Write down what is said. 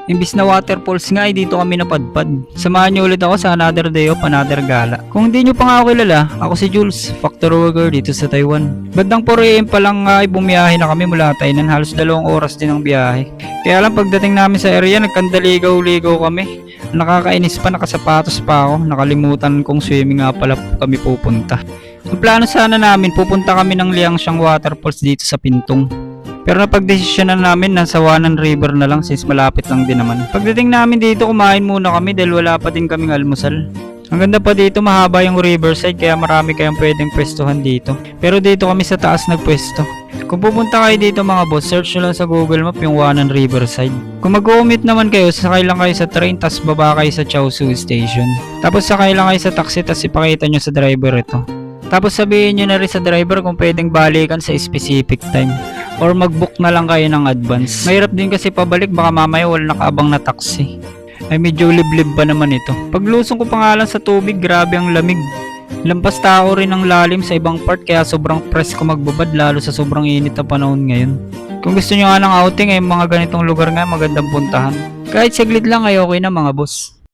Imbis na waterfalls nga ay dito kami napadpad. Samahan niyo ulit ako sa another day of another gala. Kung hindi niyo pa nga ako kilala, ako si Jules, factory worker dito sa Taiwan. Bandang 4 AM pa lang nga ay bumiyahe na kami mula Tainan, halos 2 oras din ang biyahe. Kaya lang pagdating namin sa area, nagkandaligaw-ligaw kami. Nakakainis pa, nakasapatos pa ako, nakalimutan kong swimming nga pala kami pupunta. Ang plano sana namin, pupunta kami ng Liangsiang Waterfalls dito sa Pintong. Pero napagdesisyonan namin na sa Wanan River na lang since malapit lang din naman. Pagdating namin dito, kumain muna kami dahil wala pa din kaming almusal. Ang ganda pa dito, mahaba yung riverside kaya marami kayong pwedeng pwestuhan dito. Pero dito kami sa taas nagpwesto. Kung pupunta kayo dito mga boss, search nyo lang sa Google Map yung Wanan Riverside. Kung mag-commute naman kayo, sakay lang kayo sa train tas baba kayo sa Chaosu Station. Tapos sakay lang kayo sa taxi tas ipakita nyo sa driver ito. Tapos sabihin nyo na rin sa driver kung pwedeng balikan sa specific time. Or mag-book na lang kayo ng advance. Mahirap din kasi pabalik, baka mamaya wala nakaabang na taxi. Ay medyo liblib ba naman ito. Paglusong ko pa nga lang sa tubig, grabe ang lamig. Lampas tao rin ang lalim sa ibang part kaya sobrang presko magbabad lalo sa sobrang init na panahon ngayon. Kung gusto nyo nga ng outing ay mga ganitong lugar nga magandang puntahan. Kahit saglit lang ay okay na mga boss.